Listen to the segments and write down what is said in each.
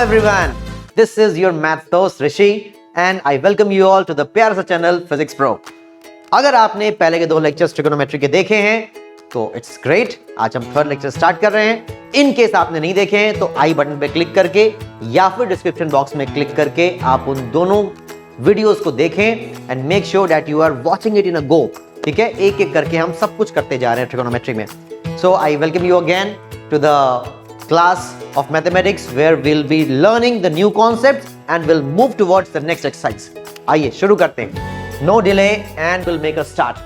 everyone, this is your math host Rishi and I welcome you all to the प्यारा सा channel Physics Pro। अगर आपने पहले के 2 लेक्चर्स ट्रिगोनोमेट्री के देखे हैं तो इट्स ग्रेट। आज हम 3rd लेक्चर स्टार्ट कर रहे हैं। इन केस आपने नहीं देखे हैं तो आई बटन पे क्लिक करके या फिर डिस्क्रिप्शन बॉक्स में क्लिक करके आप उन दोनों वीडियोस को देखें and make sure that you are watching it in a go. ठीक है, एक एक करके हम सब कुछ करते जा रहे हैं ट्रिगोनोमेट्री में। So I welcome you again to the class of mathematics where we'll be learning the new concepts and we'll move towards the next exercise। आइए शुरू करते हैं। No delay and we'll make a start।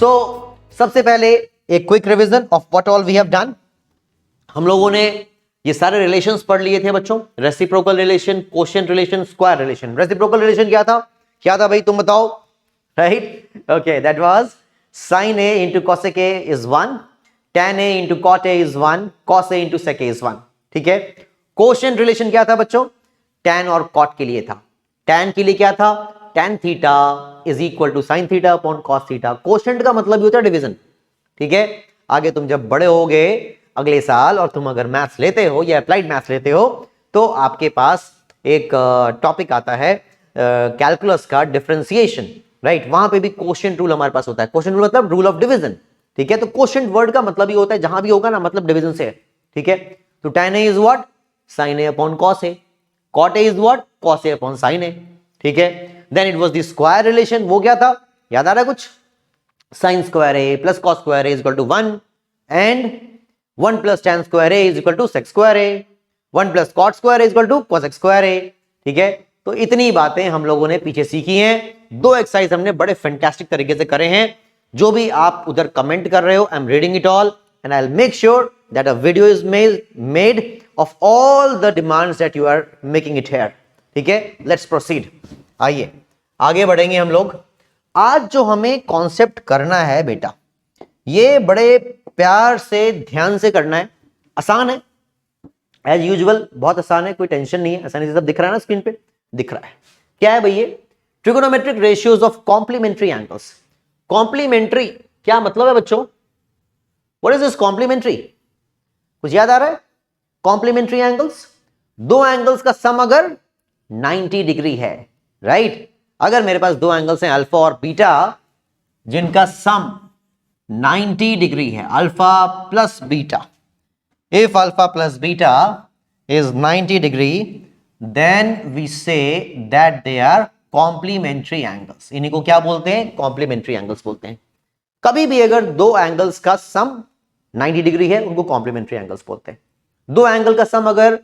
So सबसे पहले एक quick revision of what all we have done। हम लोगों ने ये सारे रिलेशंस पढ़ लिए थे बच्चों, reciprocal relation, quotient relation, square relation. Reciprocal relation क्या था भाई तुम बताओ? Right, okay, that was sin a into cosec a is 1, tan a into cot a is 1, cos a into sec a is 1। ठीक है, कोशेंट रिलेशन क्या था बच्चों? tan और cot के लिए था। tan के लिए क्या था? tan theta is equal to sin theta upon cos theta. Quotient का मतलब ही होता है डिवीजन। ठीक है, आगे तुम जब बड़े होगे अगले साल और तुम अगर मैथ्स लेते हो या अप्लाइड मैथ्स लेते हो तो आपके पास एक टॉपिक आता है कैलकुलस का डिफरेंशिएशन। राइट, वहां पे भी कोशेंट रूल हमारे पास होता है। कोशेंट रूल मतलब रूल ऑफ डिवीजन। ठीक है, तो कोशेंट वर्ड का मतलब ही होता है जहां भी होगा ना मतलब डिवीजन से है। ठीक है, तो tan a is what? sin a upon cos a, cot a is what? cos a upon sin a। ठीक है, then it was the square relation. वो क्या था, याद आ रहा है कुछ? sin square a plus cos square a is equal to 1 and 1 plus tan square a is equal to sec square a, 1 plus cot square a is equal to cosec square a। ठीक है, तो इतनी बातें हम लोगों ने पीछे सीखी हैं। 2 एक्सरसाइज हमने बड़े फैंटास्टिक तरीके से करे हैं। जो भी आप उधर कमेंट कर रहे हो, I am reading it all and I will make sure that a video is made of all the demands that you are making it here. ठीक है, लेट्स प्रोसीड। आइए आगे बढ़ेंगे हम लोग। आज जो हमें कॉन्सेप्ट करना है बेटा, ये बड़े प्यार से ध्यान से करना है। आसान है एज यूजुअल, बहुत आसान है, कोई टेंशन नहीं है। आसानी से सब दिख रहा है ना, स्क्रीन पे दिख रहा है। क्या है भैया? Trigonometric ratios of complementary angles. Complementary क्या मतलब है बच्चों? What is this complementary? कुछ याद आ रहा है? कॉम्प्लीमेंट्री एंगल्स, 2 एंगल्स का सम अगर 90 डिग्री है। राइट, अगर मेरे पास 2 एंगल्स हैं अल्फा और बीटा जिनका सम 90 डिग्री है, alpha plus beta, if alpha plus beta is 90 degree then we say that they are complementary angles. इन्हीं को क्या बोलते हैं? कॉम्प्लीमेंट्री एंगल्स बोलते हैं। कभी भी अगर 2 एंगल्स का सम 90 डिग्री है उनको कॉम्प्लीमेंट्री एंगल्स बोलते हैं। 2 एंगल का सम अगर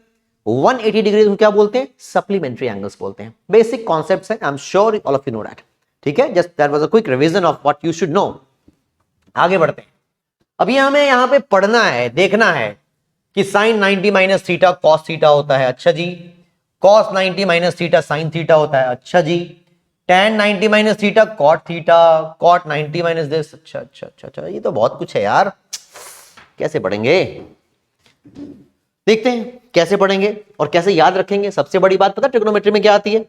180 डिग्री है क्या बोलते हैं? सप्लीमेंट्री एंगल्स बोलते हैं। बेसिक कॉन्सेप्ट्स हैं, आई am sure all of you know that. ठीक है, just that was a quick revision of what you should know. आगे बढ़ते हैं। अभी हमें यहां पे पढ़ना है, देखना है कि sin 90 minus theta cos theta होता है। अच्छा जी, cos 90 minus theta sine theta होता है। अच्छा जी, tan 90 minus theta cot theta, cot 90 minus this. अच्छा अच्छा अच्छा अच्छा, ये तो बहुत कुछ है यार, कैसे पढ़ेंगे? देखते हैं कैसे पढ़ेंगे और कैसे याद रखेंगे। सबसे बड़ी बात पता ट्रिग्नोमेट्री में क्या आती है?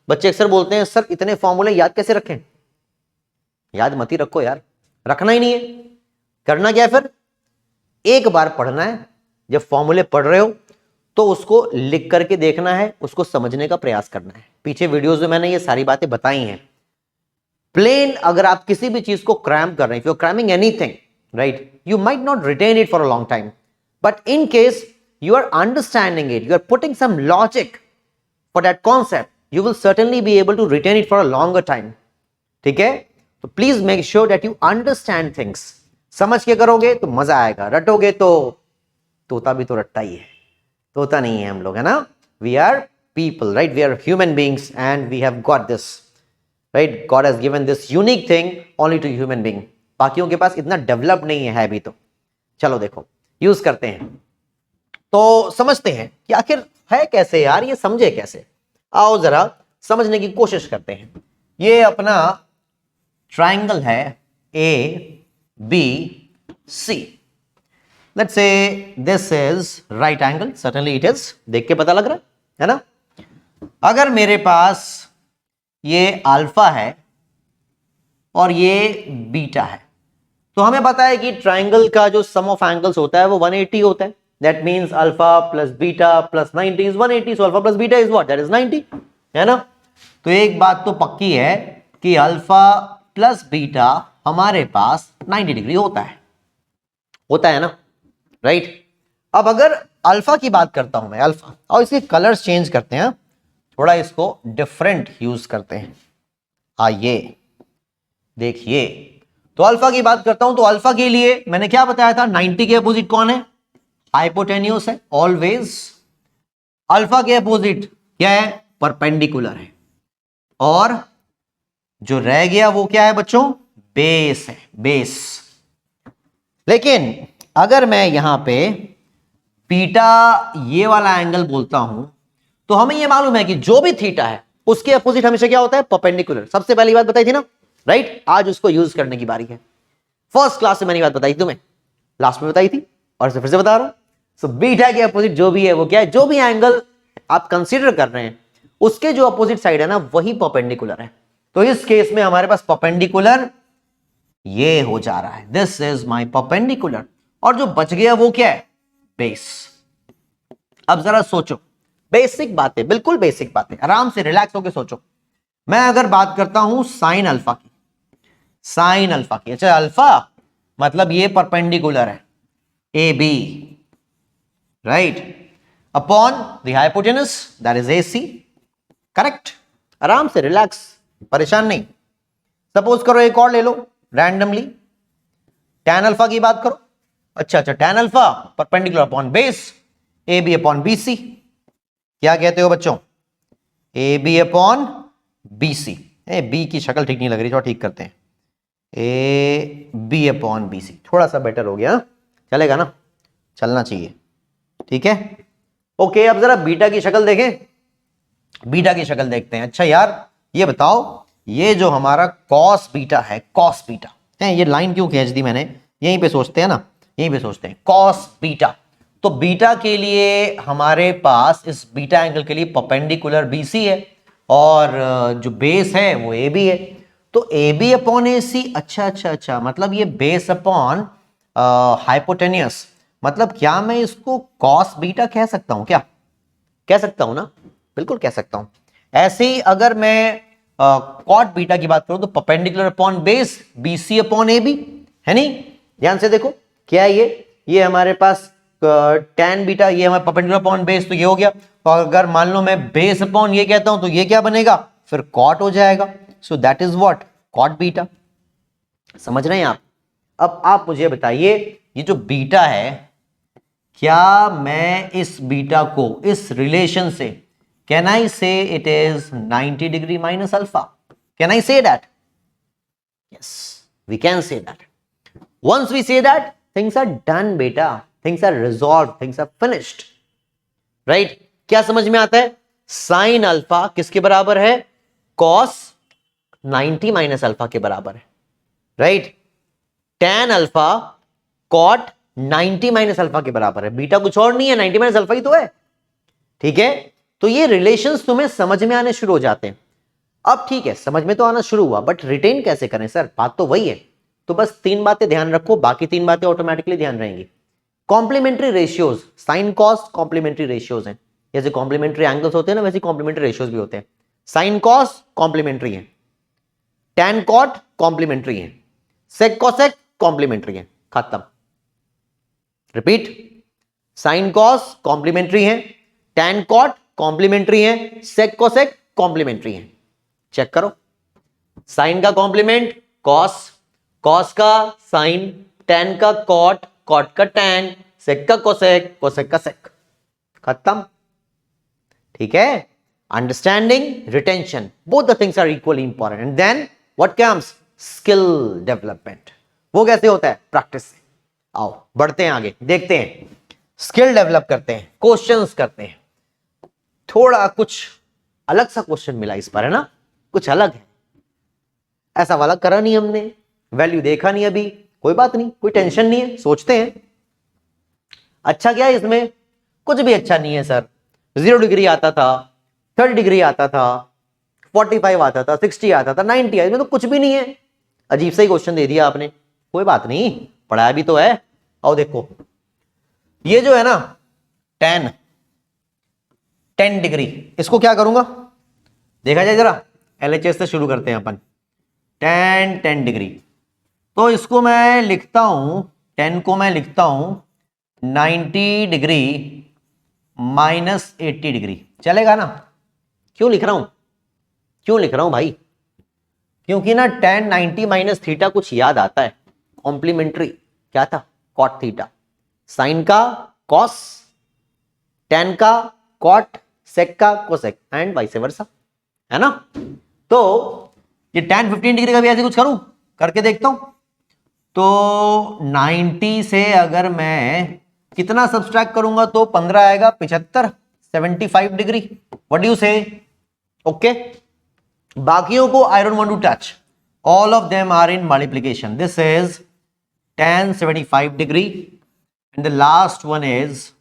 बच्चे अक्सर बोलते हैं सर इतने फॉर्मूले याद कैसे रखें? याद मत ही रखो यार, रखना ही नहीं है। करना क्या है फिर? एक बार पढ़ना है, जब फॉर्मूले पढ़ रहे हो तो उसको लिख करके देखना है, उसको समझने का प्रयास करना है। पीछे वीडियोस में मैंने ये सारी बातें बताई हैं। प्लेन अगर आप किसी भी चीज को क्रैम कर रहे हैं, if you are cramming anything, right, you might not retain it for a long time, but in case you are understanding it, you are putting some logic for that concept, you will certainly be able to retain it for a longer time। ठीक है, तो please make sure that you understand things. समझ के करोगे तो मजा आएगा, रटोगे तो तोता भी तो रटता ही है, तोता नहीं है हम लोग, है ना। We are people, right, we are human beings and we have got this, right. God has given this unique thing only to human being. बाकियों के पास इतना डेवलप नहीं है अभी तो। चलो देखो, यूज करते हैं तो समझते हैं कि आखिर है कैसे यार, ये समझे कैसे। आओ जरा समझने की कोशिश करते हैं। ये अपना ट्राइंगल है A B C. Let's say this is right angle, certainly it is, देख के पता लग रहा है ना। अगर मेरे पास ये अल्फा है और ये बीटा है तो हमें पता है कि ट्राइंगल का जो सम ऑफ एंगल्स होता है वो 180 होता है। That means alpha plus beta plus 90 is 180, so alpha plus beta is what, that is 90, है ना। तो एक बात तो पक्की है कि अल्फा प्लस बीटा हमारे पास 90 डिग्री होता है ना, राइट। अब अगर अल्फा की बात करता हूं मैं, अल्फा, और इसके कलर्स चेंज करते हैं, थोड़ा इसको डिफरेंट यूज करते हैं। आइए देखिए, तो अल्फा की बात करता हूं, तो अल्फा के लिए मैंने क्या बताया था, 90 के अपोजिट कौन है, हाइपोटेन्यूस है ऑलवेज। अल्फा के अपोजिट क्या है, परपेंडिकुलर है। और जो रह गया वो क्या है बच्चों, बेस है, बेस। लेकिन अगर मैं यहां पे बीटा ये वाला एंगल बोलता हूं, तो हमें ये मालूम है कि जो भी थीटा है उसके अपोजिट हमेशा क्या होता है, परपेंडिकुलर। सबसे पहली बात बताई थी ना, राइट। आज उसको यूज करने की बारी है। फर्स्ट क्लास में मैंने बात बताई तुम्हें, लास्ट में बताई थी और फिर से बता रहा हूं। सो बीटा के अपोजिट जो भी है वो क्या है, जो भी एंगल आप कंसीडर कर रहे हैं उसके जो अपोजिट साइड है ना वही परपेंडिकुलर है। तो इस केस में हमारे पास परपेंडिकुलर ये हो जा रहा है, दिस इज माय परपेंडिकुलर। और जो बच गया वो क्या है, बेस। अब जरा सोचो, बेसिक बातें, बिल्कुल बेसिक बातें, आराम से रिलैक्स होकर सोचो। मैं अगर बात करता हूं साइन अल्फा की, साइन अल्फा की, अच्छा अल्फा मतलब ये परपेंडिकुलर है A B, right, upon the hypotenuse that is A C, correct. आराम से रिलैक्स, परेशान नहीं। सपोज करो एक और ले लो रैंडमली, टैन अल्फा की बात करो। अच्छा tan alpha perpendicular upon base A B upon B C, क्या कहते हो बच्चों, A B upon B C. B की शक्ल ठीक नहीं लग रही, थोड़ा ठीक करते हैं, A B upon B C, थोड़ा सा बेटर हो गया, चलेगा ना, चलना चाहिए, ठीक है। ओके, अब जरा बीटा की शक्ल देखें, बीटा की शक्ल देखते हैं। अच्छा यार ये बताओ, ये जो हमारा कॉस बीटा है, कॉस बीटा है, ये लाइन क्यों खींच दी मैंने, यहीं पे सोचते हैं ना, यहीं पे सोचते हैं, कॉस बीटा। तो बीटा के लिए हमारे पास इस बीटा एंगल के लिए परपेंडिकुलर बीसी है और जो बेस है वो ए बी है। तो ए बी अपॉन ए सी, अच्छा, मतलब ये बेस अपॉन हाइपोटेनियस, मतलब क्या मैं इसको कॉस बीटा कह सकता हूं, क्या कह सकता हूं ना, बिल्कुल कह सकता हूं। ऐसे ही अगर मैं कॉट बीटा की बात करूं तो perpendicular upon base BC upon A B, है नहीं। ध्यान से देखो क्या है ये हमारे पास टैन बीटा, ये हमारा परपेंडिकुलर अपॉन बेस, तो ये हो गया। तो अगर मान लो मैं बेस अपॉन ये कहता हूं तो ये क्या बनेगा, फिर कॉट हो जाएगा। So that is what, cot beta. समझ रहे हैं आप। अब आप मुझे बताइए, ये जो बीटा है, क्या मैं इस बीटा को इस रिलेशन से, can I say it is 90 degree minus alpha, can I say that, yes we can say that. once we say that, things are done beta, things are resolved, things are finished, right। क्या समझ में आता है, sine alpha किसके बराबर है, cos 90 minus alpha के बराबर है, right. Tan alpha cot 90 minus alpha के बराबर है, बीटा कुछ और नहीं है, 90 माइनस अल्फा ही तो है, ठीक है। तो ये रिलेशंस तुम्हें समझ में आने शुरू हो जाते हैं। अब ठीक है, समझ में तो आना शुरू हुआ, बट रिटेन कैसे करें सर, बात तो वही है। तो बस 3 बातें ध्यान रखो, बाकी 3 बातें ऑटोमेटिकली ध्यान रहेंगी। Complementary ratios, sine cos complementary ratios हैं, जैसे कॉम्प्लीमेंट्री एंगल्स होते हैं ना, वैसे कॉम्प्लीमेंट्री रेशियोज भी होते हैं। साइन कॉस कॉम्प्लीमेंट्री है, टैन कॉट कॉम्प्लीमेंट्री है, सेक कॉसेक कॉम्प्लीमेंट्री है, खत्म। रिपीट, साइन कॉस कॉम्प्लीमेंट्री है, टैन कॉट कॉम्प्लीमेंट्री है, सेक कॉसेक कॉम्प्लीमेंट्री है। चेक करो, साइन का कॉम्प्लीमेंट कॉस, कॉस का साइन, टैन का कॉट, कॉट का टैन, सेक का कोसेक, कोसेक का सेक, खत्म, ठीक है। Understanding, retention, both the things are equally important. And then what comes, skill development. वो कैसे होता है, प्रैक्टिस से। आओ बढ़ते हैं आगे, देखते हैं, स्किल डेवलप करते हैं, क्वेश्चंस करते हैं। थोड़ा कुछ अलग सा क्वेश्चन मिला इस पर, है ना, कुछ अलग है, ऐसा वाला करा नहीं हमने, वैल्यू देखा नहीं अभी, कोई बात नहीं, कोई टेंशन नहीं है, सोचते हैं। अच्छा क्या है इसमें, कुछ भी अच्छा नहीं है सर। 0 डिग्री आता था, 30 डिग्री आता था, 45 आता था, 60 आता था, 90 इसमें तो कुछ भी नहीं है। अजीब सा ही क्वेश्चन दे दिया आपने, कोई बात नहीं, पढ़ाया भी तो है। आओ देखो, ये जो है ना टेन 10 डिग्री, इसको क्या करूंगा देखा जाए जरा। LHS से शुरू करते हैं अपन। 10 डिग्री, तो इसको मैं लिखता हूं, 10 को मैं लिखता हूं 90 डिग्री -80 डिग्री, चलेगा ना? क्यों लिख रहा हूं, क्यों लिख रहा हूं भाई? क्योंकि ना 10 90 माइनस थीटा कुछ याद आता है, कॉम्प्लीमेंट्री। क्या था? कॉट थीटा, साइन का कॉस, टेन का कॉट, सेक का कोसेक एंड वाइस वर्सा, है ना? तो ये 10 15 डिग्री का भी ऐसे कुछ करूं, करके देखता हूं। तो 90 से अगर मैं कितना सब्सट्रैक्ट करूंगा तो 15 आएगा, 75 75 degree. What do you say? Okay, बाकियों को I don't want to touch, all of them are in multiplication. This is 10 75 degree and the last one is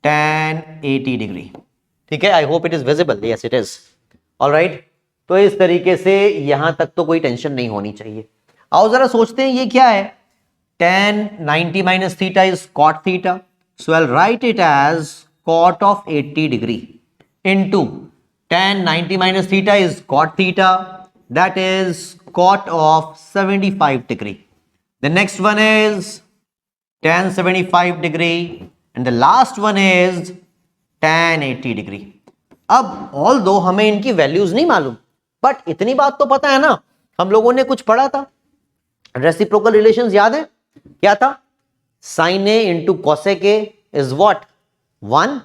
10 80 degree. ठीक है, I hope it is visible. Yes it is. Alright, तो इस तरीके से यहां तक तो कोई टेंशन नहीं होनी चाहिए। आओ जरा सोचते हैं ये क्या है। 10 90 minus theta is cot theta, so I'll write it as cot of 80 degree into 10 90 minus theta is cot theta, that is cot of 75 degree. The next one is 10 75 degree and the last one is 10 80 degree. अब all दो हमें इनकी values नहीं मालूम, but इतनी बात तो पता है ना, हम लोगों ने कुछ पढ़ा था, रेसिप्रोकल रिलेशंस याद है? क्या था? Sine A into cosec A is what 1,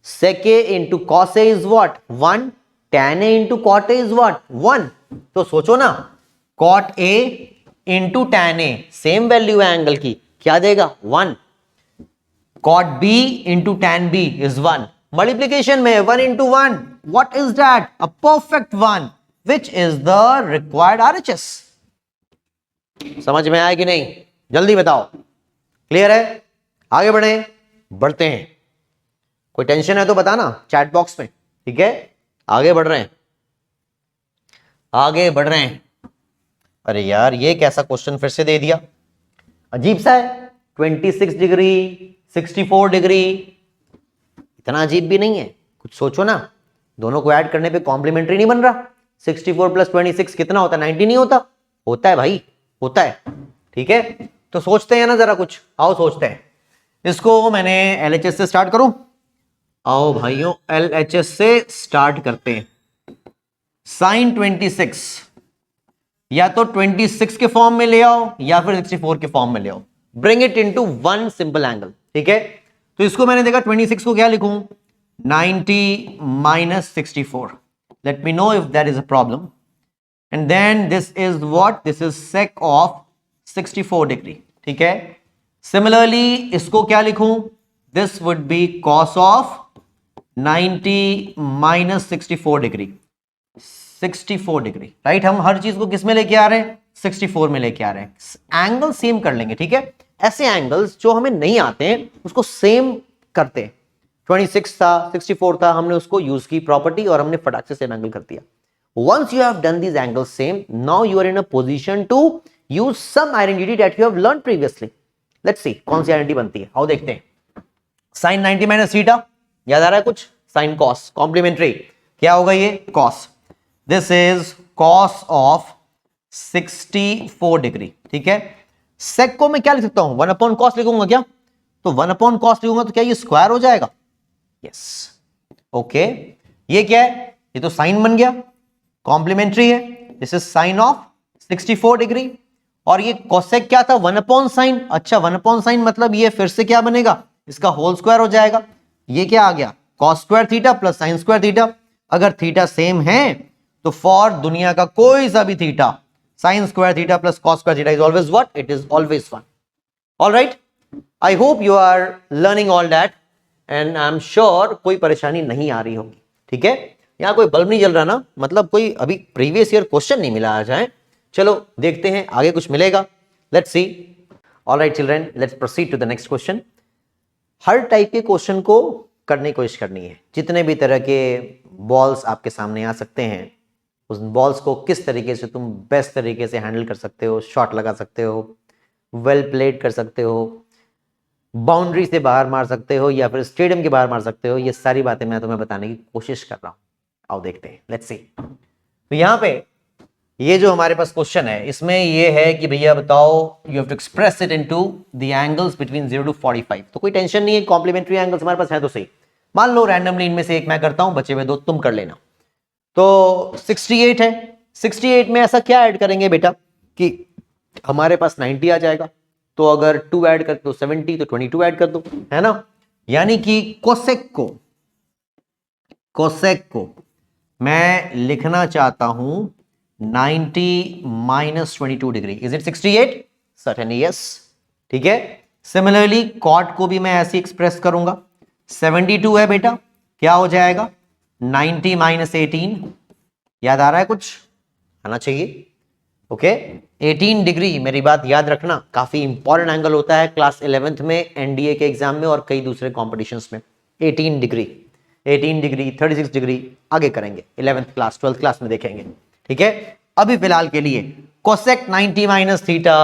sec A into cos A is what 1, tan A into cot A is what 1। तो सोचो ना, cot A into tan A same value है एंगल की, क्या देगा 1। Cot B into tan B is 1। Multiplication में 1 into 1, what is that? A perfect 1 which is the required RHS। समझ में आया कि नहीं? जल्दी बताओ। क्लियर है? आगे बढ़े, बढ़ते हैं। कोई टेंशन है तो बताना चैट बॉक्स में, ठीक है? आगे बढ़ रहे हैं, आगे बढ़ रहे हैं। अरे यार ये कैसा क्वेश्चन फिर से दे दिया, अजीब सा है। 26 डिग्री 64 डिग्री, इतना अजीब भी नहीं है, कुछ सोचो ना। दोनों को ऐड करने पे कॉम्प्लीमेंट्री नहीं बन रहा। 64 + 26 कितना होता है? 90 नहीं होता? होता है भाई, होता है। ठीक है, तो सोचते हैं ना जरा कुछ। आओ सोचते हैं। इसको मैंने LHS से स्टार्ट करूं? आओ भाइयों LHS से स्टार्ट करते हैं। साइन 26 या तो 26 के फॉर्म में ले आओ या फिर 64 के फॉर्म में ले आओ। Bring it into one simple angle. ठीक है, तो इसको मैंने देखा 26 को क्या लिखूं? 90 - 64। Let me know if that is a problem. And then this is what? This is sec of 64 degree. ठीक है, सिमिलरली इसको क्या लिखूं? This would be cos of 90 - 64 degree. 64 degree, right? हम हर चीज को किस में लेके आ रहे हैं? 64 में लेके आ रहे हैं। एंगल सेम कर लेंगे, ठीक है? ऐसे एंगल्स जो हमें नहीं आते हैं उसको सेम करते हैं। 26 था, 64 था, हमने उसको यूज की प्रॉपर्टी और हमने फटाक से सेम एंगल कर दिया। Once you have done these angles same, now you are in a position to use some identity that you have learned previously. Let's see कौन सी आइडेंटिटी बनती है। आओ देखते हैं। साइन 90 माइनस थीटा याद आ रहा है कुछ? साइन कॉस कॉम्प्लीमेंट्री, क्या होगा ये? Cos. This is cos of 64 degree. ठीक है, सेक को मैं क्या लिख सकता हूं? 1/cos लिखूंगा क्या? तो 1/cos लिखूंगा तो क्या ये स्क्वायर हो जाएगा? Yes, okay. ये क्या है? ये तो साइन बन गया, कॉम्प्लीमेंट्री है। This is sine of 64 degree. और ये कोसेक क्या था? 1/sin। अच्छा, 1/sin मतलब ये फिर से क्या बनेगा? इसका होल स्क्वायर हो जाएगा। ये क्या आ गया? cos square theta plus sin square theta. अगर थीटा सेम है तो फॉर दुनिया का कोई सा भी theta, sin square theta plus cos square theta is always what? It is always 1। Alright, I hope you are learning all that and I am sure कोई परेशानी नहीं आ रही होगी। ठीक है, यहां कोई बल्ब नहीं जल रहा ना, मतलब कोई अभी प्रीवियस ईयर क्वेश्चन नहीं मिला आज है। चलो देखते हैं आगे कुछ मिलेगा। Let's see. Alright children, let's proceed to the next question. हर टाइप के क्वेश्चन को करने की कोशिश करनी है। जितने भी तरह के बॉल्स आपके सामने आ सकते हैं, उस बॉल्स को किस तरीके से तुम बेस्ट तरीके से हैंडल कर सकते हो, शॉट लगा सकते हो, वेल प्लेड कर सकते हो, बाउंड्री से बाहर मार सकते हो या फिर स्टेडियम के बाहर मार सकते हो। ये सारी बातें मैं तुम्हें बताने की कोशिश कर रहा हूं। आओ देखते हैं, लेट्स सी। तो यहां पे ये जो हमारे पास क्वेश्चन है, इसमें ये है कि भैया बताओ, you have to express it into the angles between 0 to 45। तो कोई टेंशन नहीं है, कॉम्प्लीमेंट्री एंगल्स हमारे पास है तो सही। मान लो रैंडमली इनमें से एक मैं करता हूं, बचे हुए दो तुम कर लेना। तो 68 है, 68 में ऐसा क्या ऐड करेंगे बेटा कि हमारे पास 90 आ जाएगा। तो अगर 2 ऐड कर दो 70, तो 22 ऐड कर दो, है ना। यानी कि कोसेक को मैं लिखना चाहता हूं 90 minus 22 degree. Is it 68? Certainly yes. ठीक है। सिमिलरली कॉट को भी मैं ऐसे एक्सप्रेस करूंगा। 72 है बेटा, क्या हो जाएगा 90 माइनस 18। याद आ रहा है कुछ? आना चाहिए। ओके 18 डिग्री, मेरी बात याद रखना, काफी इंपॉर्टेंट एंगल होता है क्लास 11th में, एनडीए के एग्जाम में और कई दूसरे कॉम्पिटिशन्स में। 18 डिग्री, 36 डिग्री आगे करेंगे, 11th क्लास 12th क्लास में देखेंगे। ठीक है, अभी फिलहाल के लिए कोसेक 90 माइनस थीटा।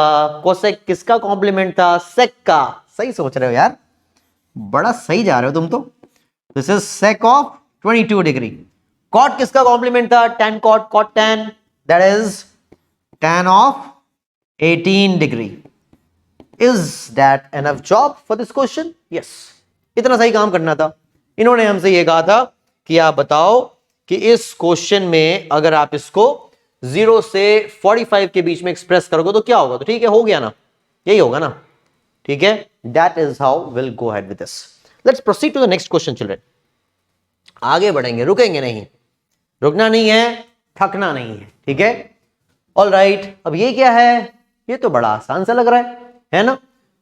कोसेक किसका कॉम्प्लीमेंट था? सेक का। सही सोच रहे हो यार, बड़ा सही जा रहे हो तुम तो। This is sec of 22 degree. Cot किसका कॉम्प्लीमेंट था? tan cot, cot tan, that is tan of 18 degree. Is that enough job for this question? Yes. इतना सही काम करना था। इन्होंने हमसे ये कहा था कि आप बताओ कि इस क्वेश्चन में अगर आप इसको 0 से 45 के बीच में एक्सप्रेस करोगे तो क्या होगा। तो ठीक है, हो गया ना, यही होगा ना। ठीक है, that is how will go ahead with this. Let's proceed to the next question children. आगे बढ़ेंगे, रुकेंगे नहीं, रुकना नहीं है, थकना नहीं है। ठीक है, ऑल राइट। अब ये क्या है? ये तो बड़ा आसान सा लग रहा है ना,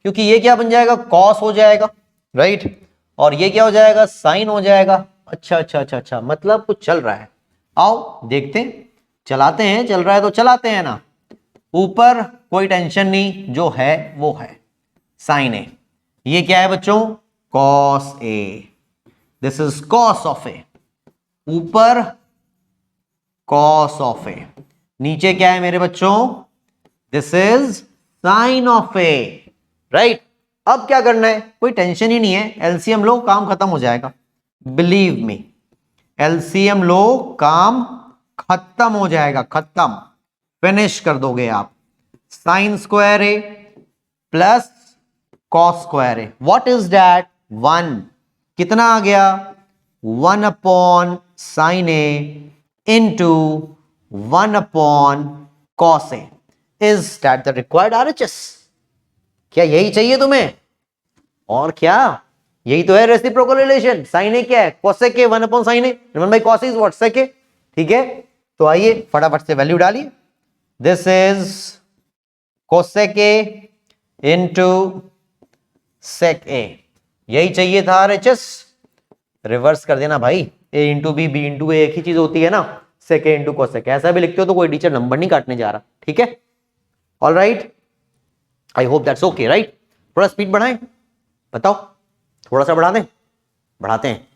क्योंकि ये क्या बन जाएगा? कॉस हो जाएगा, राइट। और ये क्या हो जाएगा? साइन हो जाएगा। अच्छा अच्छा अच्छा अच्छा, मतलब कुछ चल रहा है। आओ देखते हैं, चलाते हैं। चल रहा है तो चलाते हैं ना। ऊपर कोई टेंशन नहीं, जो है वो है साइन ए। ये क्या है बच्चों? Cos A. This is cos of A. ऊपर कॉस ऑफ ए, नीचे क्या है मेरे बच्चों? This is sine of A, right. अब क्या करना है? कोई टेंशन ही नहीं है, एलसीएम लो, काम खत्म हो जाएगा। बिलीव मी, एलसीएम लो, काम खत्म हो जाएगा, खत्म, फिनिश कर दोगे आप। Sine square A plus cos square A, what is that? 1। कितना आ गया? 1 upon sine A into 1 upon cos A. Is that the required RHS? क्या यही चाहिए तुम्हें? और क्या, यही तो है रेसिप्रोकल रिलेशन। साइन ए क्या है? cosec A 1 upon sin A, remember by cos is what? sec A। ठीक है, तो आइए फटाफट से वैल्यू डालिए। This is cosec A into sec A, यही चाहिए था RHS। रिवर्स कर देना भाई, a into B, B into A, एक ही चीज होती है ना। सेक ए इंटू कोसेक, ऐसा भी लिखते हो तो कोई टीचर नंबर नहीं काटने जा रहा। ठीक है, all right, I hope that's okay, right. थोड़ा स्पीड बढ़ाएं, बताओ, थोड़ा सा बढ़ा दें? बढ़ाते हैं।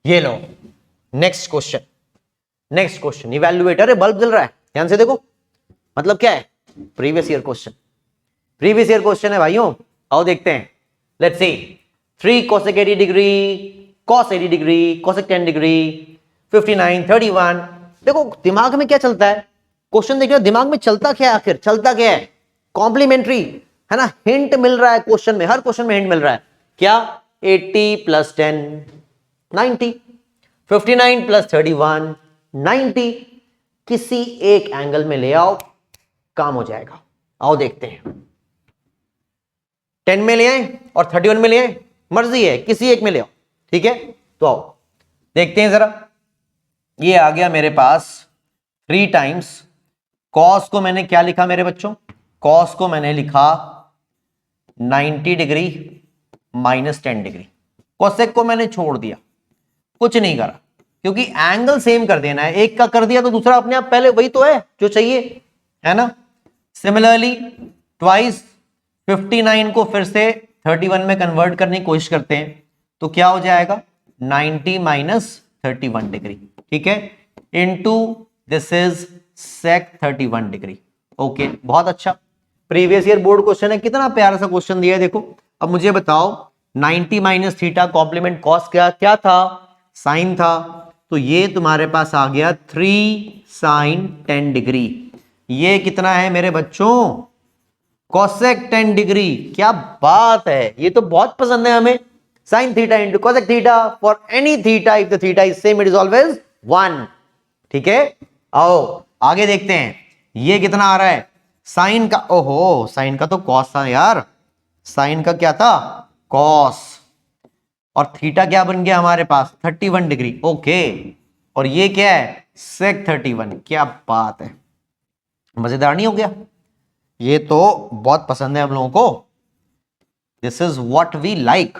ये लो next question, next question. Evaluator, bulb जल रहा है, ध्यान से देखो। मतलब क्या है? Previous year question, previous year question है भाइयों। आओ देखते हैं, let's see. 3 cosec 80 degree, cos 80 degree, cosec 10 degree, 59, 31। देखो दिमाग में क्या चलता है, क्वेश्चन देखिए दिमाग में चलता क्या है, आखिर चलता क्या है? कॉम्प्लीमेंट्री, है ना। हिंट मिल रहा है क्वेश्चन में, हर क्वेश्चन में हिंट मिल रहा है। क्या? 80 प्लस 10 90, 59 प्लस 31 90। किसी एक एंगल में ले आओ, काम हो जाएगा। आओ देखते हैं, 10 में ले आए और 31 में ले आए, मर्जी है, किसी एक में ले आओ। ठीक है, तो आओ देखते हैं जरा। ये आ गया मेरे पास 3 टाइम्स कॉस को मैंने क्या लिखा मेरे बच्चों? कॉस को मैंने लिखा 90 डिग्री माइनस 10 डिग्री। कोसेक को मैंने छोड़ दिया, कुछ नहीं करा, क्योंकि एंगल सेम कर देना है। एक का कर दिया तो दूसरा अपने आप पहले वही तो है जो चाहिए, है ना। सिमिलरली ट्वाइस 59 को फिर से 31 में कन्वर्ट करने की कोशिश करते हैं, तो क्या हो जाएगा? 90 माइनस 31 डिग्री। ठीक है, into this is sec 31 degree. Okay, बहुत अच्छा। प्रीवियस ईयर बोर्ड क्वेश्चन है, कितना प्यारा सा क्वेश्चन दिया है देखो। अब मुझे बताओ 90 माइनस थीटा कॉम्प्लीमेंट कॉस क्या था, साइन था, तो ये तुम्हारे पास आ गया 3 साइन 10 डिग्री। ये कितना है मेरे बच्चों, कोसेक 10 डिग्री। क्या बात है, ये तो बहुत पसंद है हमें। Sine theta into cosec theta for any theta if the theta is same it is always 1। ठीक है, आओ आगे देखते हैं, ये कितना आ रहा है साइन का, ओहो साइन का तो कॉस था यार, साइन का क्या था कॉस, और थीटा क्या बन गया हमारे पास 31 डिग्री। ओके, और ये क्या है सेक 31। क्या बात है, मजेदार नहीं हो गया, ये तो बहुत पसंद है हम लोगों को, this is what we like.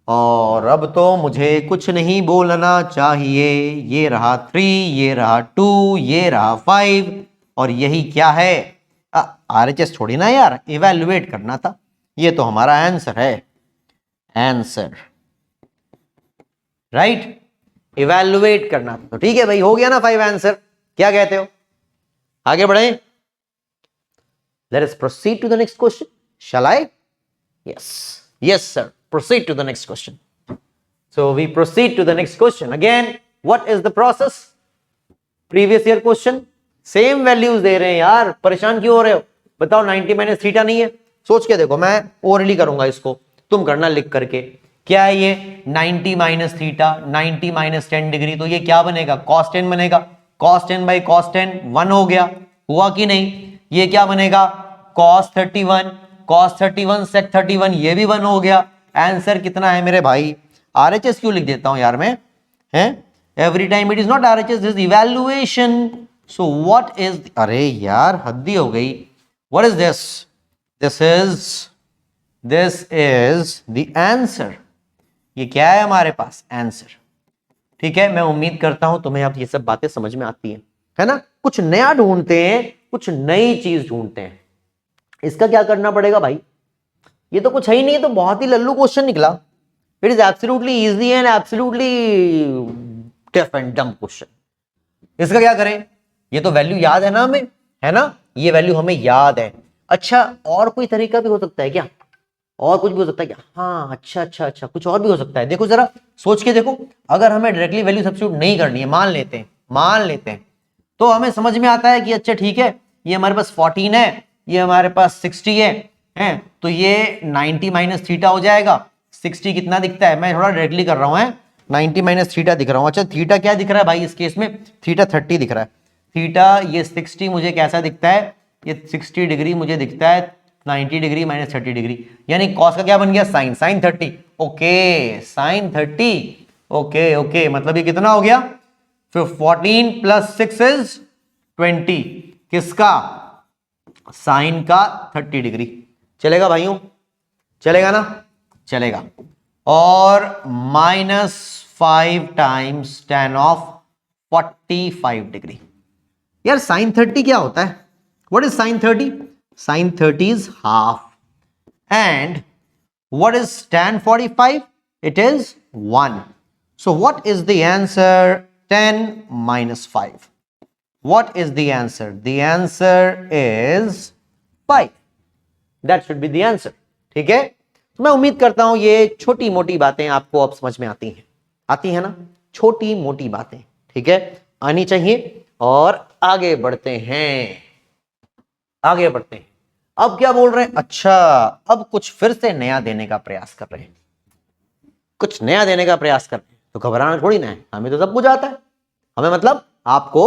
और अब तो मुझे कुछ नहीं बोलना चाहिए, ये रहा 3, ये रहा 2, ये रहा 5, और यही क्या है RHS थोड़ी ना यार, इवेल्युएट करना था, ये तो हमारा आंसर है, आंसर राइट, इवेल्युएट करना था। तो ठीक है भाई, हो गया ना 5 आंसर, क्या कहते हो, आगे बढ़े। Let us proceed to the next question, shall I? Yes yes sir, proceed to the next question. So we proceed to the next question. Again, what is the process? Previous year question, same values दे रहे हैं यार, परेशान क्यों हो रहे हो, बताओ 90 minus theta नहीं है, सोच के देखो, मैं ओरली करूंगा इसको, तुम करना लिख करके। क्या है ये 90 माइनस थीटा, 90 माइनस 10 डिग्री, तो ये क्या बनेगा cos 10 बनेगा, cos 10 बाई cos 10 1 हो गया, हुआ कि नहीं। ये क्या बनेगा cos 31, cos 31 sec 31, ये भी 1 हो गया। आंसर कितना है मेरे भाई, RHS क्यों लिख देता हूं यार मैं, हैं every time, it is not RHS, this evaluation. So what is, अरे यार हद्दी हो गई, what is this, this is the answer. ये क्या है हमारे पास आंसर। ठीक है, मैं उम्मीद करता हूं तुम्हें अब ये सब बातें समझ में आती हैं, है ना, कुछ नया ढूंढते हैं, कुछ नई चीज ढूंढते हैं। इसका क्या करना पड़ेगा भाई, ये तो कुछ है ही नहीं, तो बहुत ही लल्लू क्वेश्चन निकला। It is absolutely easy and absolutely tough and डम क्वेश्चन। इसका क्या करें, ये तो वैल्यू याद है ना हमें, है ना, ये वैल्यू हमें याद है। अच्छा, और कोई तरीका भी हो सकता है क्या, और कुछ भी हो सकता है क्या, हाँ अच्छा, कुछ और भी हो सकता है। देखो जरा सोच के देखो, अगर हमें डायरेक्टली वैल्यू सब्स्टिट्यूट नहीं करनी है, मान लेते हैं, तो हमें समझ में आता है कि अच्छा ठीक है, ये हमारे पास 14 है, ये हमारे पास 60 है, तो ये 90 माइनस थीटा हो जाएगा। 60 कितना दिखता है, मैं थोड़ा डायरेक्टली कर रहा हूं, है 90 माइनस थीटा दिख रहा हूं। अच्छा थीटा क्या दिख रहा है भाई, इस केस में थीटा 30 दिख रहा है। थीटा ये 60 मुझे कैसा दिखता है, ये 60 डिग्री मुझे दिखता है 90 डिग्री माइनस 30 डिग्री, यानी कॉस का क्या बन गया साइन 30। ओके साइन 30, ओके मतलब ये कितना हो गया, फिर 14 प्लस 6 इज 20, किसका, साइन का 30 डिग्री। चलेगा भाइयों, चलेगा ना, चलेगा। और -5 टाइम्स tan ऑफ 45 डिग्री। यार साइन 30 क्या होता है, what is sine 30, sine 30 is half, and what is tan 45, it is 1। So what is the answer, 10 minus 5, what is the answer, the answer is 5, that should be the answer। ठीक है, तो मैं उम्मीद करता हूं ये छोटी मोटी बातें आपको अब समझ में आती है ना, छोटी मोटी बातें, ठीक है, आनी चाहिए। और आगे बढ़ते हैं, अब क्या बोल रहे हैं, अच्छा अब कुछ फिर से नया देने का प्रयास कर रहे हैं, तो घबराना थोड़ी ना है, हमें तो सब कुछ आता है, हमें मतलब आपको,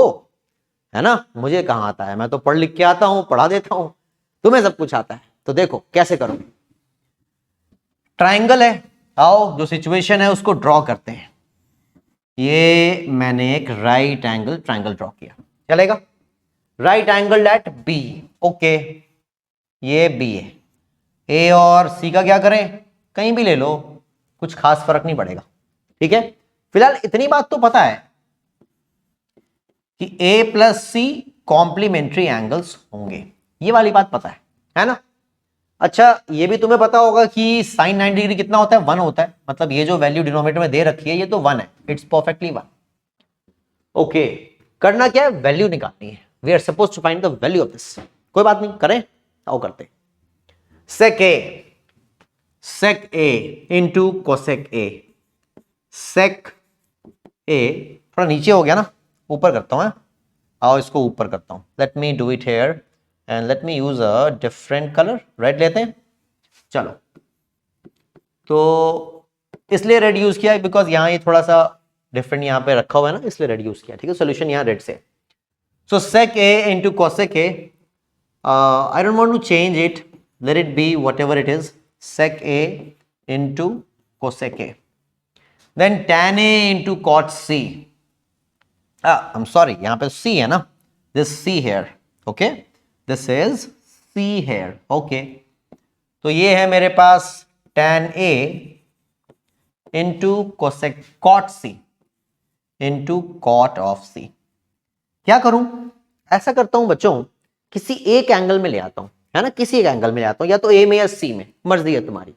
है ना, मुझे कहां आता है, मैं तो पढ़ लिख के आता हूं, पढ़ा देता हूं, तुम्हें सब कुछ आता है। तो देखो कैसे करो, ट्रायंगल है, आओ जो सिचुएशन है उसको ड्रॉ करते हैं। ये मैंने एक राइट एंगल ट्रायंगल ड्रॉ किया, चलेगा, right angle at B, okay, ये बी है, ए और सी का क्या करें, कहीं भी ले लो, कुछ खास फर्क नहीं पड़ेगा, ठीक है। फिलहाल इतनी बात तो पता है कि A plus C complementary angles होंगे, ये वाली बात पता है ना। अच्छा ये भी तुम्हें पता होगा कि साइन 90 डिग्री कितना होता है, 1 होता है, मतलब ये जो वैल्यू डिनोमिनेटर में दे रखी है ये तो 1 है, इट्स परफेक्टली 1। ओके, करना क्या है, वैल्यू निकालनी है, we are suppose to find the value of this. कोई बात नहीं, करें, आओ करते sec a into cosec a, sec a थोड़ा नीचे हो गया ना, ऊपर करता हूं। आओ इसको ऊपर करता हूं, let me do it here and let me use a different colour, red लेते हैं। चलो, तो इसलिए रेड यूज किया बिकॉज यहां ये थोड़ा सा डिफरेंट यहां पे रखा हुआ है ना, इसलिए रेड यूज किया। ठीक है, सोल्यूशन यहां रेड से। सो sec a into cosec a, I don't want to change it, let it be whatever it is, sec a into cosec a, then tan a into cot c, I'm sorry यहां पे c है ना, this c here, okay, this is c here, okay, तो ये है मेरे पास tan a into cosec cot c into cot of c। क्या करूं, ऐसा करता हूं बच्चों, किसी एक एंगल में ले आता हूं, है ना, किसी एक एंगल में ले आता हूं, या तो ए में या सी में, मर्जी है तुम्हारी।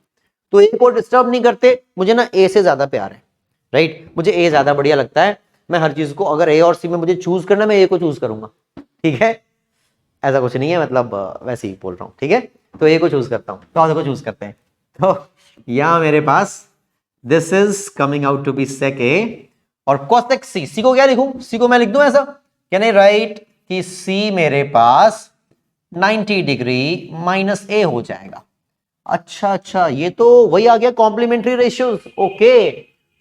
तो ए को डिस्टर्ब नहीं करते, मुझे ना ए से ज्यादा प्यार है, राइट, मुझे ए ज्यादा बढ़िया लगता है। मैं हर चीज को, अगर ए और सी में मुझे चूज करना, मैं ए को चूज करूंगा। ठीक है, ऐसा कुछ नहीं है, मतलब वैसे ही बोल रहा हूं। ठीक है, तो ए को चूज करता हूं, तो को चूज करते हैं। तो यहां मेरे पास this is coming out to be sec a और cosec c। सी को क्या लिखूं, सी को मैं लिख दूं ऐसा, कैन आई राइट कि c मेरे पास 90 डिग्री माइनस a हो जाएगा। अच्छा, ये तो वही आ गया कॉम्प्लीमेंट्री रेशियोज। ओके,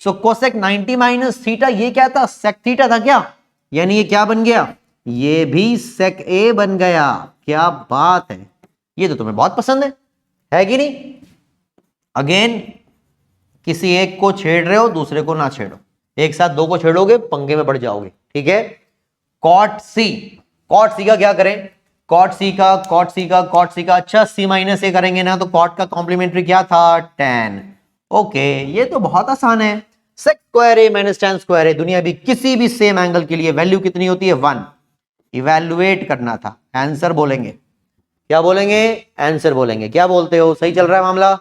सो कोसेक 90 माइनस थीटा, ये क्या था, सेक थीटा था क्या, यानी ये क्या बन गया, ये भी सेक a बन गया। क्या बात है, ये तो तुम्हें बहुत पसंद है कि नहीं। अगेन, किसी एक को छेड़ रहे हो, दूसरे को ना छेड़ो, एक साथ दो को छेड़ोगे पंगे में पड़ जाओगे। ठीक है, कॉट सी का क्या करें, कॉट सी का अच्छा सी माइनस ए करेंगे ना, तो कॉट का कॉम्प्लीमेंट्री क्या था, tan। ओके, ये तो बहुत आसान है, सेक स्क्वायर ए माइनस tan स्क्वायर ए। दुनिया भी किसी भी सेम एंगल के लिए वैल्यू कितनी होती है, 1। इवैल्यूएट करना था, आंसर बोलेंगे, क्या बोलेंगे, आंसर बोलेंगे। क्या बोलते हो, सही चल रहा है मामला,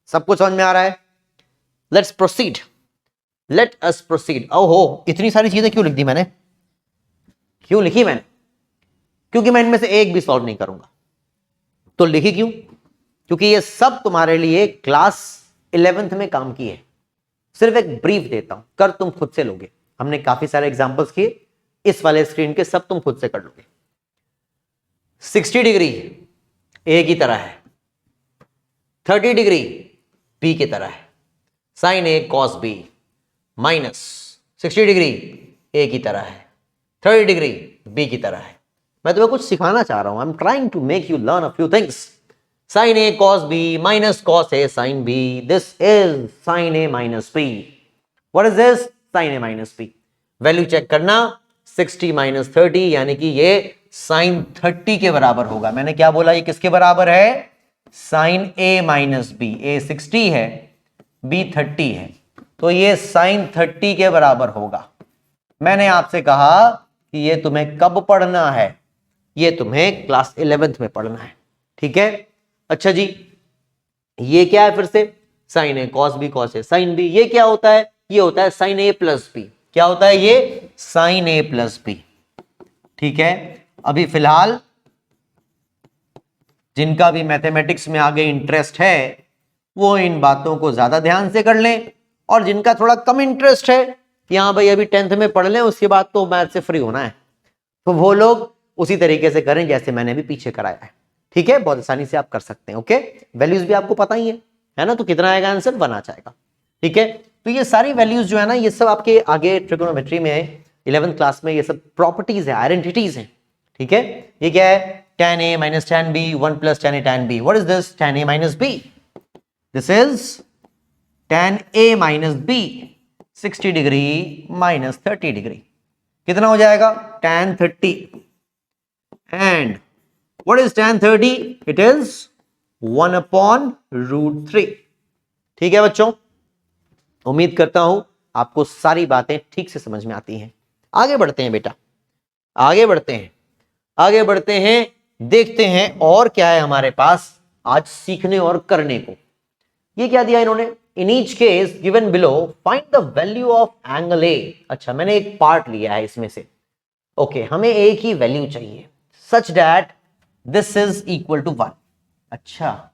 सब कुछ समझ में आ रहा है। Let's proceed, late us proceed. ओहो, इतनी सारी चीजें क्यों लिख दी मैंने, क्यों लिखी मैंने, क्योंकि मैं इनमें से एक भी सॉल्व नहीं करूंगा। तो लिखी क्यों, क्योंकि ये सब तुम्हारे लिए क्लास 11th में काम की है। सिर्फ एक ब्रीफ देता हूं, कर तुम खुद से लोगे। हमने काफी सारे एग्जांपल्स किए, इस वाले स्क्रीन के सब तुम खुद से कर लोगे। 60 डिग्री ए की तरह है, 30 डिग्री बी की तरह है, sign A cos B minus 60 degree ए की तरह है, 30 डिग्री बी की तरह है। मैं तुम्हें कुछ सिखाना चाह रहा हूं, I am trying to make you learn a few things. Sine A cos B minus cos A sine B, this is sine A minus B. What is this, sine A minus B. Value check करना, 60 minus 30 यानी कि ये sign 30 के बराबर होगा। मैंने क्या बोला, ये किसके बराबर है, साइन ए माइनस बी। ए 60 है, बी 30 है, तो ये साइन 30 के बराबर होगा। मैंने आपसे कहा कि ये तुम्हें कब पढ़ना है, ये तुम्हें क्लास 11th में पढ़ना है। ठीक है, अच्छा जी, ये क्या है फिर से, sign A cos B cos A sine B. ये क्या होता है, ये होता है साइन ए प्लस बी। क्या होता है ये, साइन ए प्लस बी। ठीक है, अभी फिलहाल जिनका भी मैथमेटिक्स में आगे इंटरेस्ट है वो इन बातों को ज्यादा ध्यान से कर लें, और जिनका थोड़ा कम इंटरेस्ट है, यहां भाई अभी 10th में पढ़ लें, उसके बाद तो मैथ से फ्री होना है, तो वो लोग उसी तरीके से करें जैसे मैंने भी पीछे कराया है। ठीक है, बहुत आसानी से आप कर सकते हैं। ओके, वैल्यूज भी आपको पता ही है ना, तो कितना आएगा आंसर, 1 आ जाएगा। ठीक है, तो ये सारी वैल्यूज जो है ना, ये सब आपके आगे ट्रिगोनोमेट्री में 11th क्लास में ये सब प्रॉपर्टीज है, आइडेंटिटीज है। ठीक है, ये क्या है, tan a minus tan b 1 plus tan a tan b। what is this, tan a minus b, this is tan a minus b 60 degree minus 30 degree, कितना हो जाएगा, tan 30। And what is tan 30, it is 1 upon root 3। ठीक है बच्चों, उम्मीद करता हूं आपको सारी बातें ठीक से समझ में आती हैं। आगे बढ़ते हैं बेटा, आगे बढ़ते हैं, आगे बढ़ते हैं, देखते हैं और क्या है हमारे पास आज सीखने और करने को। ये क्या दिया इन्होंने, in each case given below find the value of angle A. अच्छा, मैंने एक पार्ट लिया है इसमें से। ओके, हमें ए की वैल्यू चाहिए such that this is equal to 1। अच्छा,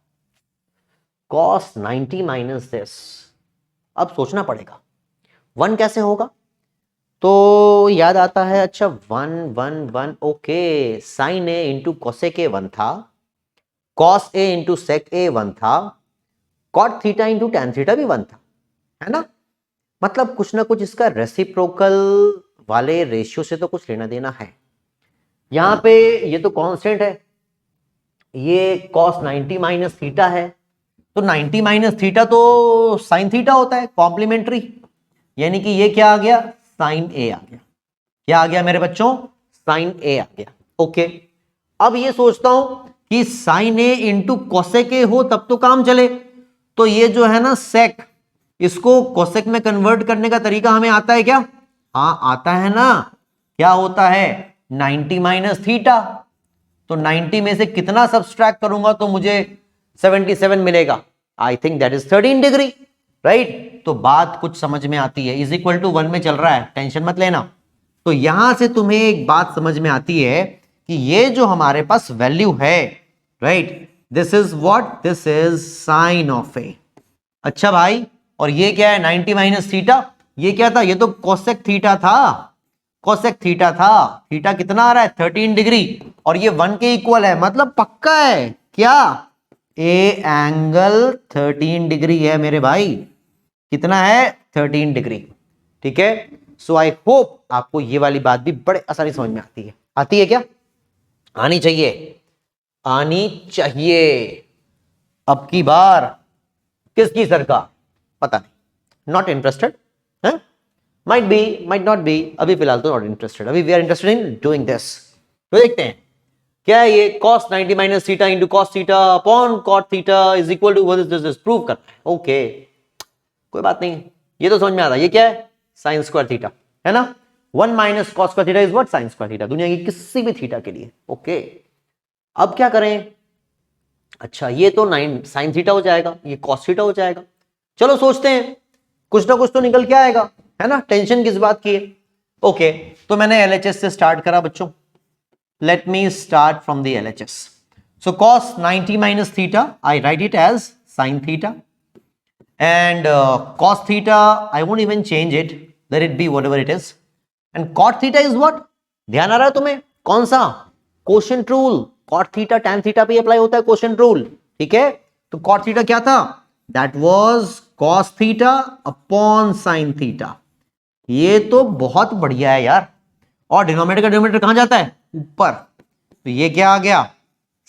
cos 90 माइनस दिस, अब सोचना पड़ेगा 1 कैसे होगा। तो याद आता है, अच्छा 1 okay, sine A into cosec A 1 था, cos A into sec A 1 था, cot theta into tan theta भी 1 था, है ना। मतलब कुछ ना कुछ इसका रेसिप्रोकल वाले रेशियो से तो कुछ लेना देना है। यहां पे ये तो कांस्टेंट है, ये कॉस 90 माइनस थीटा है, तो 90 माइनस थीटा तो साइन थीटा होता है, कॉम्प्लीमेंट्री, यानी कि ये क्या आ गया, साइन ए आ गया। क्या आ गया मेरे बच्चों, साइन ए आ गया। ओके, अब ये सोचता हूं कि sine A into cosec A हो तब तो काम चले। तो ये जो है ना सेक, इसको कोसेक में कन्वर्ट करने का तरीका हमें आता है क्या, हाँ आता है ना। क्या होता है, 90 माइनस थीटा, तो 90 में से कितना सब्सट्रैक्ट करूंगा तो मुझे 77 मिलेगा, I think that is 13 degree, right. तो बात कुछ समझ में आती है, इज इक्वल टू 1 में चल रहा है, टेंशन मत लेना। तो यहां से तुम्हें एक बात समझ में आती है कि ये जो हमारे पास वैल्यू है, right, this is what, this is sine of A. अच्छा भाई, और ये क्या है, 90 माइनस थीटा, ये क्या था, ये तो कोसेक थीटा था, कोसेक थीटा था। थीटा कितना आ रहा है, 13 डिग्री, और ये 1 के इक्वल है, मतलब पक्का है क्या, ए एंगल 13 डिग्री है मेरे भाई। कितना है, 13 डिग्री, ठीक है। सो आई होप आपको ये वाली बात भी बड़े आसानी समझ में आती है। आती है क्या, आनी चाहिए, आनी चाहिए। अब की बार किसकी सरकार, पता नहीं, नॉट इंटरेस्टेड है, might be might not be, अभी फिलहाल तो नॉट इंटरेस्टेड, अभी we are interested in doing this. तो देखते हैं क्या है ये, cos 90 minus theta into cos theta upon cot theta is equal to what is this, prove करना है। ओके, कोई बात नहीं, ये तो समझ में आता है, ये क्या है, साइन स्क्वायर थीटा, है ना। 1 minus cos square theta is what, sign square theta, दुनिया की किसी भी थीटा के लिए। ओके, अब क्या करें, अच्छा ये तो 9 साइन थीटा हो जाएगा, ये कॉस थीटा हो जाएगा। चलो सोचते हैं, कुछ ना कुछ तो निकल के आएगा, है ना, टेंशन किस बात की है। ओके, तो मैंने एलएचएस से स्टार्ट करा बच्चों, let me start from the LHS. So cos 90 minus theta, I write it as sin theta, and cos theta I won't even change it, let it be whatever it is, and cot theta is what, ध्यान आ रहा है तुम्हें, कौन सा, quotient rule, cot theta tan theta पे apply होता है quotient rule, ठीक है। तो cot theta क्या था, that was cos theta upon sin theta। ये तो बहुत बढ़िया है यार, और डिनोमिनेटर का डिनोमिनेटर कहां जाता है, ऊपर, तो ये क्या आ गया,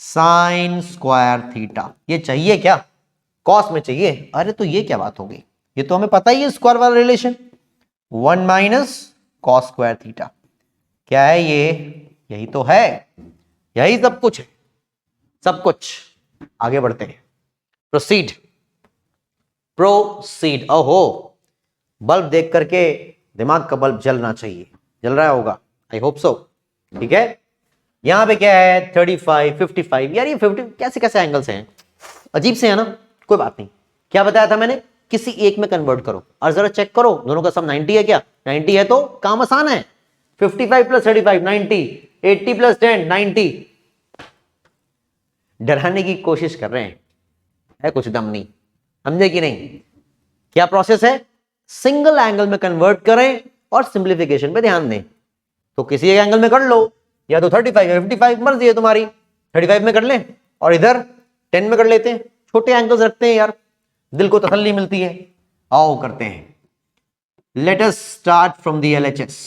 साइन स्क्वायर थीटा। ये चाहिए क्या, कॉस में चाहिए, अरे तो ये क्या बात हो गई, ये तो हमें पता ही है स्क्वायर वाला relation, 1 minus cos square theta. क्या है ये, यही तो है, यही सब कुछ है, सब कुछ। आगे बढ़ते हैं, प्रोसीड, प्रोसीड। ओहो, बल्ब देख करके दिमाग का बल्ब जलना चाहिए, जल रहा होगा, आई होप सो, ठीक है। यहां पे क्या है, 35 55, यार ये 50 कैसे कैसे एंगल्स हैं, अजीब से है ना। कोई बात नहीं, क्या बताया था मैंने, किसी एक में कन्वर्ट करो और जरा चेक करो दोनों का सम 90 है क्या, 90 है तो काम आसान है, 55 प्लस 35 90, 80 प्लस 10 90। डराने की कोशिश कर रहे हैं, है कुछ दम नहीं, समझे कि नहीं। क्या प्रोसेस है, सिंगल एंगल में कन्वर्ट करें और सिंप्लीफिकेशन पे ध्यान दें। तो किसी एक एंगल में कर लो, या तो 35 या 55, मर्जी है तुम्हारी, 35 में कर लें और इधर 10 में कर लेते हैं, छोटे एंगल्स रखते हैं यार, दिल को तसल्ली मिलती है। आओ करते हैं, let us start from the LHS.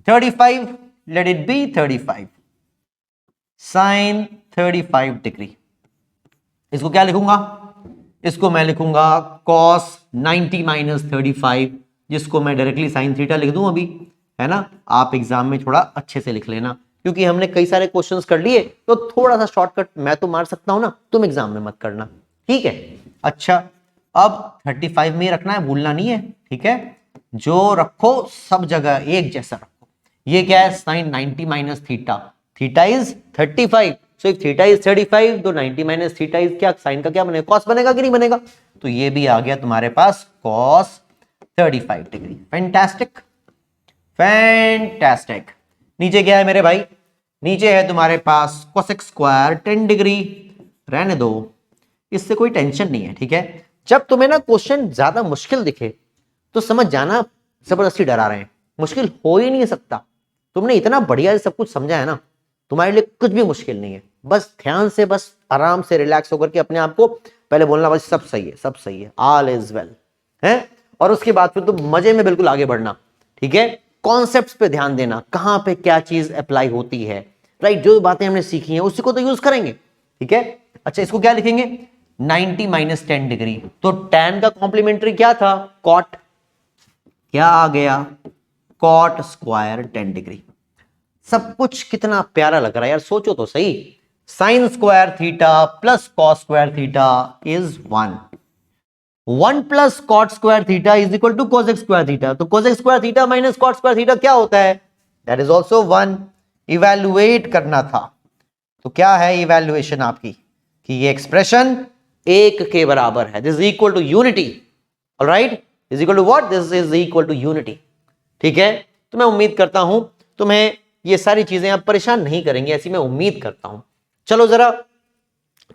35, let it be 35, sine 35 degree. इसको क्या लिखूंगा, इसको मैं लिखूंगा cos 90 माइनस 35, जिसको मैं डायरेक्टली साइन थीटा लिख दूं अभी, है ना। आप एग्जाम में थोड़ा अच्छे से लिख लेना, क्योंकि हमने कई सारे क्वेश्चंस कर लिए, तो थोड़ा सा शॉर्टकट मैं तो मार सकता हूं ना, तुम एग्जाम में मत करना, ठीक है। अच्छा, अब 35 में रखना है, भूलना नहीं है, ठीक है। जो रखो सब जगह एक जैसा रखो। ये क्या है, sine 90 minus theta, theta is 35, so if theta is 35 तो 90 माइनस थीटा इज क्या, साइन का क्या बनेगा, कॉस बनेगा कि नहीं बनेगा। तो ये भी आ गया तुम्हारे पास cos 35 डिग्री। Fantastic, fantastic. नीचे क्या है मेरे भाई, नीचे है तुम्हारे पास कोसेक स्क्वायर 10 डिग्री, रहने दो, इससे कोई टेंशन नहीं है, ठीक है। जब तुम्हें ना क्वेश्चन ज्यादा मुश्किल दिखे तो समझ जाना जबरदस्ती डरा रहे हैं, मुश्किल हो ही नहीं सकता। तुमने इतना बढ़िया सब कुछ समझा है ना, तुम्हारे लिए कुछ भी मुश्किल नहीं है। बस ध्यान से, बस आराम से रिलैक्स होकर के अपने आप को पहले बोलना, बस सब सही है, सब सही है, ऑल इज वेल है। और उसके बाद फिर तुम मजे में बिल्कुल आगे बढ़ना, ठीक है। कॉन्सेप्ट्स पे ध्यान देना, कहां पे क्या चीज अप्लाई होती है, राइट। जो बातें हमने सीखी हैं उसी को तो यूज करेंगे, ठीक है। अच्छा, इसको क्या लिखेंगे, 90 माइनस 10 डिग्री। तो tan का कॉम्प्लीमेंट्री क्या था, कॉट, क्या आ गया, कॉट स्क्वायर 10 डिग्री। सब कुछ कितना प्यारा लग रहा है यार, सोचो तो सही। Sine square theta plus cos square theta is 1, 1 plus cot square theta is equal to cosec square theta. तो cosec square theta minus cot square theta क्या होता है, दैट इज ऑल्सो 1। इवैल्यूएट करना था, तो क्या है इवैल्यूएशन आपकी, कि ये एक्सप्रेशन एक के बराबर है, this is equal to unity, alright, is equal to what, this is equal to unity, ठीक है। तो मैं उम्मीद करता हूं तुम्हें ये सारी चीजें आप परेशान नहीं करेंगे, ऐसी मैं उम्मीद करता हूं। चलो जरा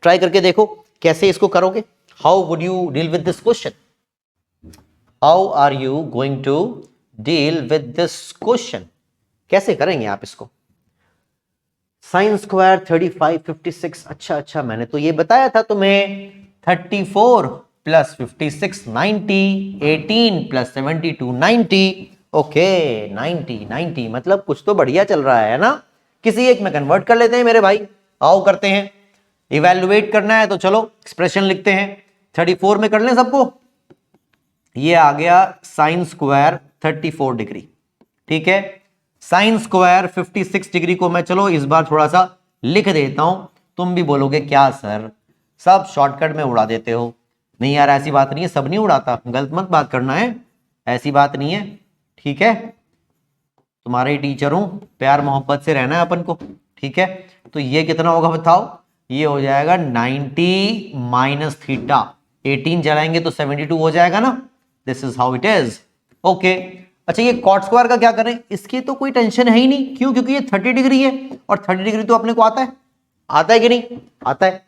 ट्राई करके देखो कैसे इसको करोगे। How would you deal with this question, how are you going to deal with this question, कैसे करेंगे आप इसको। साइन स्क्वायर 35 56, अच्छा, मैंने तो ये बताया था तुम्हें, 34 प्लस 56 90, 18 प्लस 72 90, ओके 90 मतलब कुछ तो बढ़िया चल रहा है ना। किसी एक में कन्वर्ट कर लेते हैं मेरे भाई, आओ करते हैं। इवैल्यूएट करना है तो चलो एक्सप्रेशन लिखते हैं, 34 में कर लें सबको। ये आ गया साइन स्क्वायर 34 डिग्री, ठीक है। साइन स्क्वायर 56 डिग्री को मैं चलो इस बार थोड़ा सा लिख देता हूं। तुम भी बोलोगे क्या सर, सब शॉर्टकट में उड़ा देते हो। नहीं यार, ऐसी बात नहीं है, सब नहीं उड़ाता, गलत मत बात करना है, ऐसी बात नहीं है, ठीक है। तुम्हारे ही टीचर हूं, प्यार मोहब्बत से रहना है अपन को, ठीक है। तो ये कितना होगा बताओ, ये हो जाएगा 90 माइनस थीटा, 18 जलाएंगे तो 72 हो जाएगा ना, this is how it is, okay. अच्छा, ये कॉट स्क्वायर का क्या करें, इसकी तो कोई टेंशन है ही नहीं, क्यों, क्योंकि ये 30 डिग्री है और 30 डिग्री तो अपने को आता है कि नहीं आता है।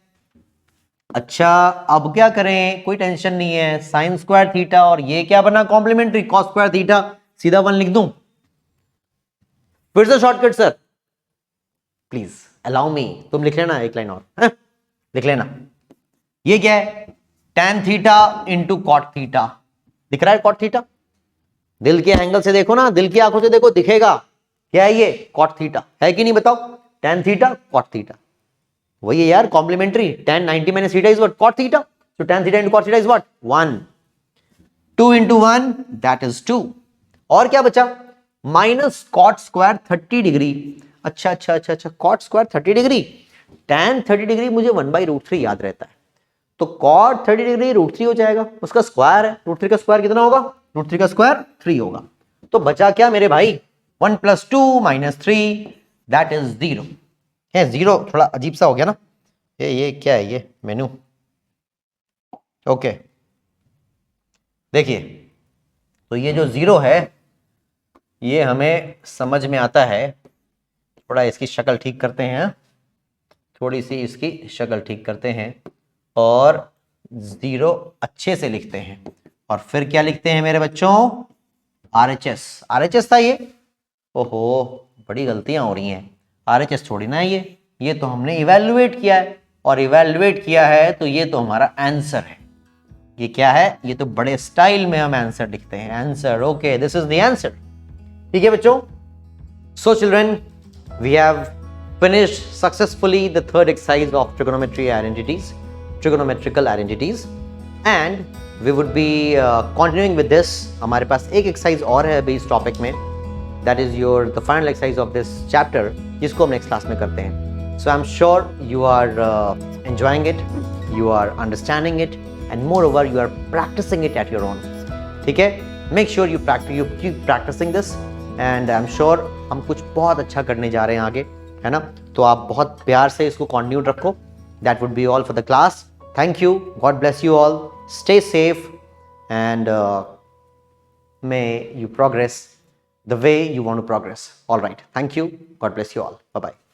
अच्छा, अब क्या करें, कोई टेंशन नहीं है, साइन स्क्वायर थीटा और ये क्या बना कॉम्प्लीमेंट्री कॉस स्क्वायर थीटा, सीधा 1 लिख दूं, फिर से shortcut sir, please allow me, तुम लिख लेना एक लाइन और है? लिख लेना, ये क्या है, tan theta into cot theta, दिख रहा है कॉट थीटा, दिल के एंगल से देखो ना, दिल की आंखों से देखो, दिखेगा क्या है, ये कॉट थीटा है कि नहीं बताओ, tan थीटा कॉट थीटा, वही है यार complementary, tan 90 minus theta is what, cot theta, so tan theta into cot theta is what 1, 2 इंटू 1 दैट इज 2, और क्या बचा, माइनस कॉट स्क्वायर 30 डिग्री। अच्छा, cot square 30 degree, tan 30 degree मुझे 1/√3 याद रहता है, तो कॉट 30 डिग्री √3 हो जाएगा, उसका स्क्वायर है, √3 का स्क्वायर कितना होगा, √3 का स्क्वायर 3 होगा। तो बचा क्या मेरे भाई, 1 + 2 - 3 दैट इज 0 है। 0 थोड़ा अजीब सा हो गया ना, ये क्या है, ये मेनू, ओके। देखिए, तो ये जो 0 है ये हमें समझ में आता है, थोड़ा इसकी शक्ल ठीक करते हैं, थोड़ी सी इसकी शक्ल ठीक करते हैं और 0 अच्छे से लिखते हैं, और फिर क्या लिखते हैं मेरे बच्चों, RHS था ये, ओहो बड़ी गलतियां हो रही हैं, RHS छोड़ी ना, ये तो हमने इवैल्यूएट किया है, और इवैल्यूएट किया है तो ये तो हमारा आंसर है। ये क्या है, ये तो बड़े स्टाइल में हम आंसर लिखते हैं, answer, okay this is the answer, ठीक है बच्चों। So children, we have finished successfully the third exercise of trigonometrical identities, and we would be continuing with this. हमारे पास एक exercise और है अभी इस टॉपिक में, that is the final exercise of this chapter, जिसको हम next class में करते हैं। So I'm sure you are enjoying it, you are understanding it, and moreover you are practicing it at your own, ठीक है। Make sure you keep practicing this, and I'm sure हम कुछ बहुत अच्छा करने जा रहे हैं आगे, है ना। तो आप बहुत प्यार से इसको कंटिन्यू रखो। That would be all for the class, thank you, God bless you all, stay safe and may you progress the way you want to progress. All right, thank you, God bless you all, bye bye.